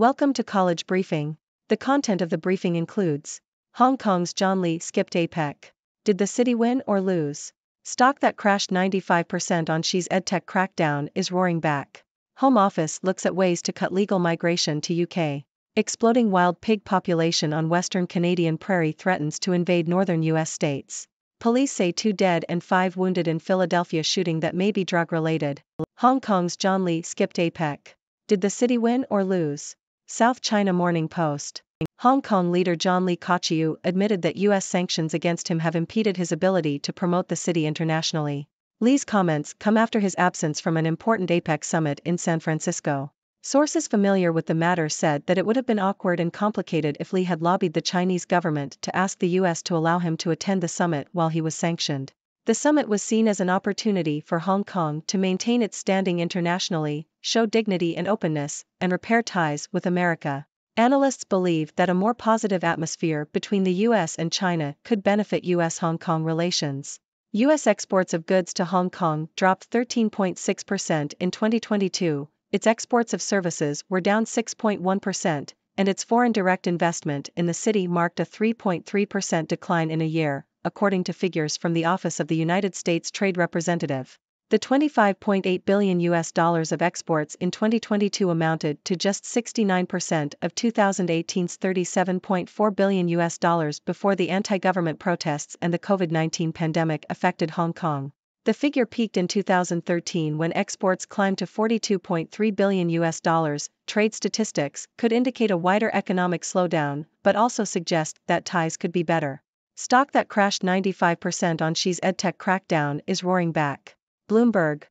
Welcome to College Briefing. The content of the briefing includes: Hong Kong's John Lee skipped Apec. Did the city win or lose? Stock that crashed 95% on Xi's Edtech crackdown is roaring back. Home Office looks at ways to cut legal migration to UK. Exploding wild pig population on Western Canadian prairie threatens to invade northern US states. Police say 2 dead and 5 wounded in Philadelphia shooting that may be drug-related. Hong Kong's John Lee skipped Apec. Did the city win or lose? South China Morning Post. Hong Kong leader John Lee Ka-chiu admitted that U.S. sanctions against him have impeded his ability to promote the city internationally. Lee's comments come after his absence from an important APEC summit in San Francisco. Sources familiar with the matter said that it would have been awkward and complicated if Lee had lobbied the Chinese government to ask the U.S. to allow him to attend the summit while he was sanctioned. The summit was seen as an opportunity for Hong Kong to maintain its standing internationally, show dignity and openness, and repair ties with America. Analysts believe that a more positive atmosphere between the US and China could benefit US-Hong Kong relations. US exports of goods to Hong Kong dropped 13.6% in 2022, its exports of services were down 6.1%, and its foreign direct investment in the city marked a 3.3% decline in a year, according to figures from the Office of the United States Trade Representative. The $25.8 billion of exports in 2022 amounted to just 69% of 2018's $37.4 billion before the anti-government protests and the COVID-19 pandemic affected Hong Kong. The figure peaked in 2013 when exports climbed to $42.3 billion. Trade statistics could indicate a wider economic slowdown, but also suggest that ties could be better. Stock that crashed 95% on Xi's Edtech crackdown is roaring back. Bloomberg.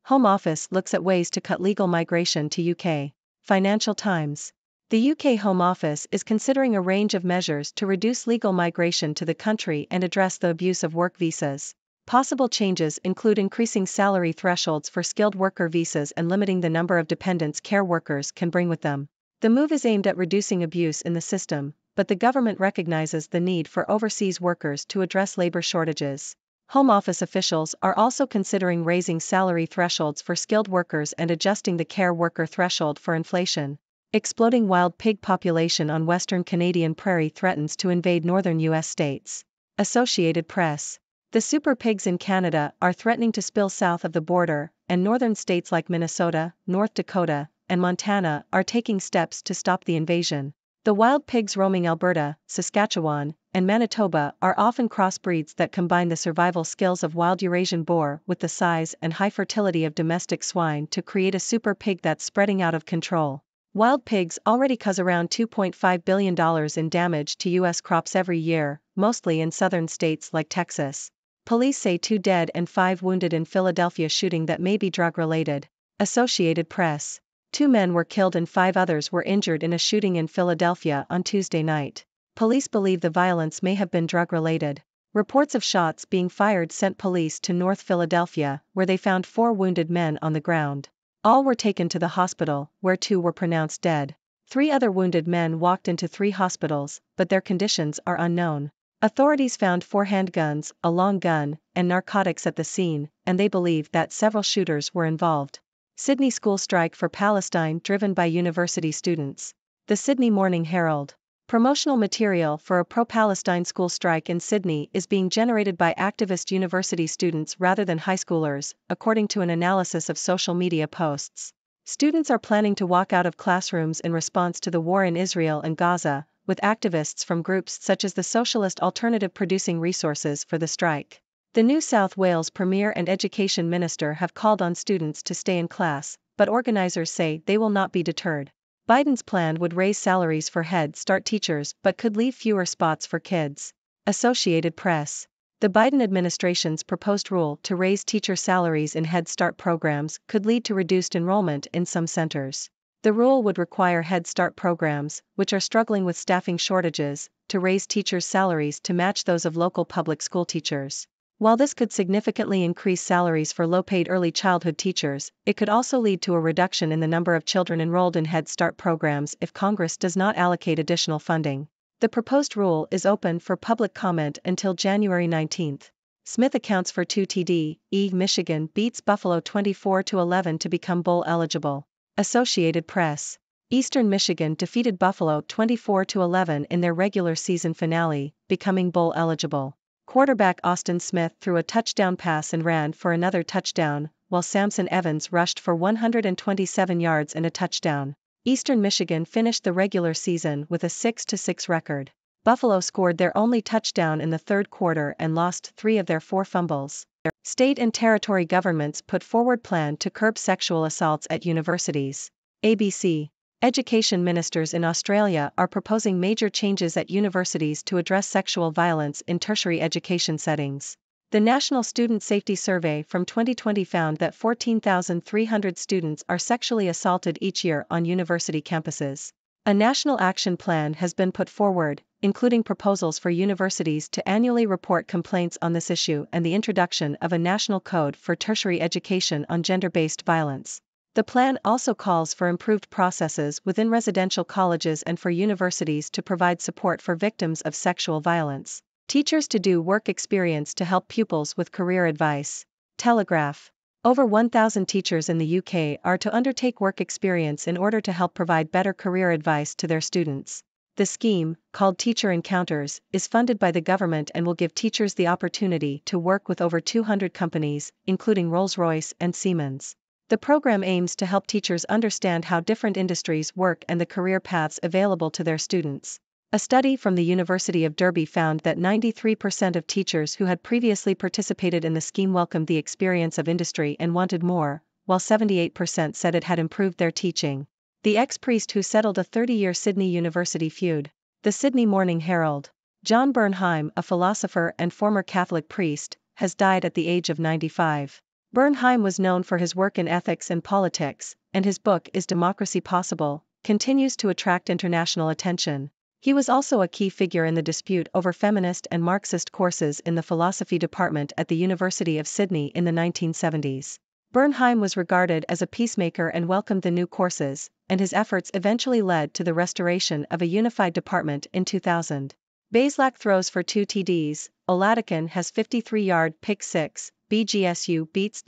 Home Office looks at ways to cut legal migration to UK. Financial Times. The UK Home Office is considering a range of measures to reduce legal migration to the country and address the abuse of work visas. Possible changes include increasing salary thresholds for skilled worker visas and limiting the number of dependents care workers can bring with them. The move is aimed at reducing abuse in the system, but the government recognizes the need for overseas workers to address labor shortages. Home Office officials are also considering raising salary thresholds for skilled workers and adjusting the care worker threshold for inflation. Exploding wild pig population on Western Canadian prairie threatens to invade northern U.S. states. Associated Press. The super pigs in Canada are threatening to spill south of the border, and northern states like Minnesota, North Dakota, and Montana are taking steps to stop the invasion. The wild pigs roaming Alberta, Saskatchewan, and Manitoba are often crossbreeds that combine the survival skills of wild Eurasian boar with the size and high fertility of domestic swine to create a super pig that's spreading out of control. Wild pigs already cause around $2.5 billion in damage to U.S. crops every year, mostly in southern states like Texas. Police say 2 dead and 5 wounded in Philadelphia shooting that may be drug-related. Associated Press. 2 men were killed and 5 others were injured in a shooting in Philadelphia on Tuesday night. Police believe the violence may have been drug-related. Reports of shots being fired sent police to North Philadelphia, where they found 4 wounded men on the ground. All were taken to the hospital, where 2 were pronounced dead. 3 other wounded men walked into 3 hospitals, but their conditions are unknown. Authorities found 4 handguns, a long gun, and narcotics at the scene, and they believe that several shooters were involved. Sydney school strike for Palestine driven by university students. The Sydney Morning Herald. Promotional material for a pro-Palestine school strike in Sydney is being generated by activist university students rather than high schoolers, according to an analysis of social media posts. Students are planning to walk out of classrooms in response to the war in Israel and Gaza, with activists from groups such as the Socialist Alternative producing resources for the strike. The New South Wales Premier and Education Minister have called on students to stay in class, but organizers say they will not be deterred. Biden's plan would raise salaries for Head Start teachers but could leave fewer spots for kids. Associated Press. The Biden administration's proposed rule to raise teacher salaries in Head Start programs could lead to reduced enrollment in some centers. The rule would require Head Start programs, which are struggling with staffing shortages, to raise teachers' salaries to match those of local public school teachers. While this could significantly increase salaries for low-paid early childhood teachers, it could also lead to a reduction in the number of children enrolled in Head Start programs if Congress does not allocate additional funding. The proposed rule is open for public comment until January 19. Smith accounts for 2 TD. Michigan beats Buffalo 24-11 to become bowl eligible. Associated Press. Eastern Michigan defeated Buffalo 24-11 in their regular season finale, becoming bowl eligible. Quarterback Austin Smith threw a touchdown pass and ran for another touchdown, while Samson Evans rushed for 127 yards and a touchdown. Eastern Michigan finished the regular season with a 6-6 record. Buffalo scored their only touchdown in the third quarter and lost 3 of their 4 fumbles. State and territory governments put forward plan to curb sexual assaults at universities. ABC. Education ministers in Australia are proposing major changes at universities to address sexual violence in tertiary education settings. The National Student Safety Survey from 2020 found that 14,300 students are sexually assaulted each year on university campuses. A national action plan has been put forward, including proposals for universities to annually report complaints on this issue and the introduction of a national code for tertiary education on gender-based violence. The plan also calls for improved processes within residential colleges and for universities to provide support for victims of sexual violence. Teachers to do work experience to help pupils with career advice. Telegraph. Over 1,000 teachers in the UK are to undertake work experience in order to help provide better career advice to their students. The scheme, called Teacher Encounters, is funded by the government and will give teachers the opportunity to work with over 200 companies, including Rolls-Royce and Siemens. The program aims to help teachers understand how different industries work and the career paths available to their students. A study from the University of Derby found that 93% of teachers who had previously participated in the scheme welcomed the experience of industry and wanted more, while 78% said it had improved their teaching. The ex-priest who settled a 30-year Sydney University feud. The Sydney Morning Herald. John Bernheim, a philosopher and former Catholic priest, has died at the age of 95. Bernheim was known for his work in ethics and politics, and his book Is Democracy Possible? Continues to attract international attention. He was also a key figure in the dispute over feminist and Marxist courses in the philosophy department at the University of Sydney in the 1970s. Bernheim was regarded as a peacemaker and welcomed the new courses, and his efforts eventually led to the restoration of a unified department in 2000. Bazelak throws for 2 TDs, Oladikin has 53-yard pick 6, BGSU beats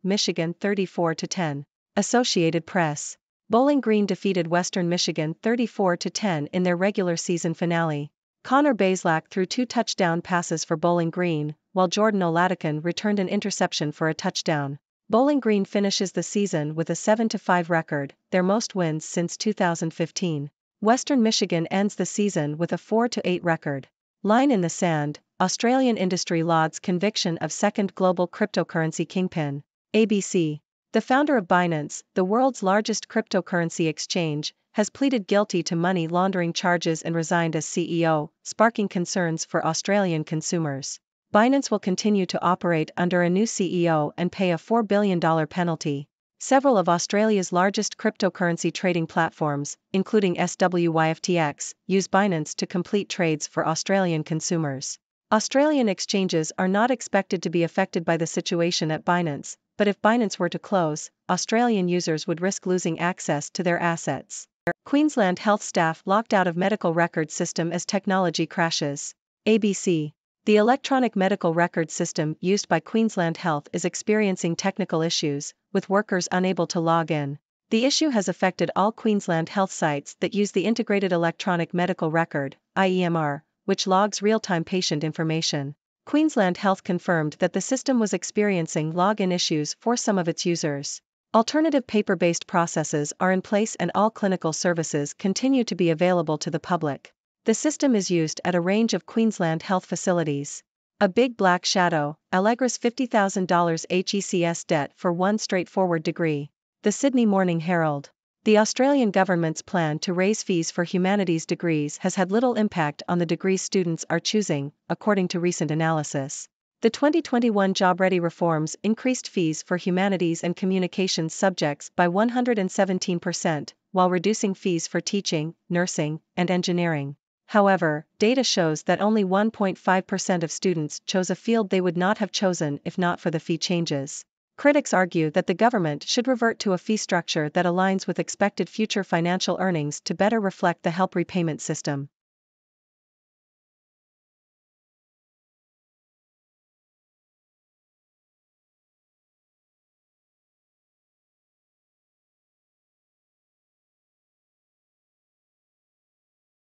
Michigan 34-10. Associated Press. Bowling Green defeated Western Michigan 34-10 in their regular season finale. Connor Bazelak threw 2 touchdown passes for Bowling Green, while Jordan Oladikin returned an interception for a touchdown. Bowling Green finishes the season with a 7-5 record, their most wins since 2015. Western Michigan ends the season with a 4-8 record. Line in the sand, Australian industry lauds conviction of second global cryptocurrency kingpin. ABC. The founder of Binance, the world's largest cryptocurrency exchange, has pleaded guilty to money laundering charges and resigned as CEO, sparking concerns for Australian consumers. Binance will continue to operate under a new CEO and pay a $4 billion penalty. Several of Australia's largest cryptocurrency trading platforms, including SWYFTX, use Binance to complete trades for Australian consumers. Australian exchanges are not expected to be affected by the situation at Binance, but if Binance were to close, Australian users would risk losing access to their assets. Queensland health staff locked out of medical record system as technology crashes. ABC. The electronic medical record system used by Queensland Health is experiencing technical issues, with workers unable to log in. The issue has affected all Queensland Health sites that use the Integrated Electronic Medical Record, IEMR, which logs real-time patient information. Queensland Health confirmed that the system was experiencing login issues for some of its users. Alternative paper-based processes are in place and all clinical services continue to be available to the public. The system is used at a range of Queensland Health facilities. A big black shadow, Allegra's $50,000 HECS debt for one straightforward degree. The Sydney Morning Herald. The Australian government's plan to raise fees for humanities degrees has had little impact on the degrees students are choosing, according to recent analysis. The 2021 job-ready reforms increased fees for humanities and communications subjects by 117%, while reducing fees for teaching, nursing, and engineering. However, data shows that only 1.5% of students chose a field they would not have chosen if not for the fee changes. Critics argue that the government should revert to a fee structure that aligns with expected future financial earnings to better reflect the help repayment system.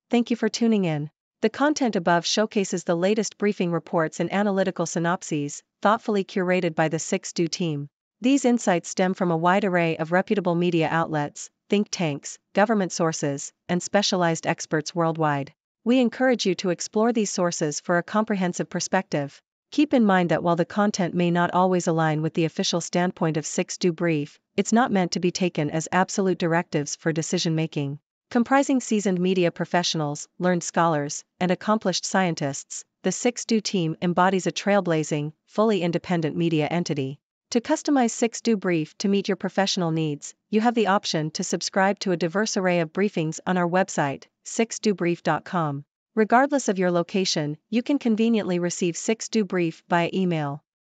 Thank you for tuning in. The content above showcases the latest briefing reports and analytical synopses, thoughtfully curated by the 6Do team. These insights stem from a wide array of reputable media outlets, think tanks, government sources, and specialized experts worldwide. We encourage you to explore these sources for a comprehensive perspective. Keep in mind that while the content may not always align with the official standpoint of 6Do Brief, it's not meant to be taken as absolute directives for decision making. Comprising seasoned media professionals, learned scholars, and accomplished scientists, the 6Do team embodies a trailblazing, fully independent media entity. To customize 6Do Brief to meet your professional needs, you have the option to subscribe to a diverse array of briefings on our website, 6dobrief.com. Regardless of your location, you can conveniently receive 6Do Brief via email.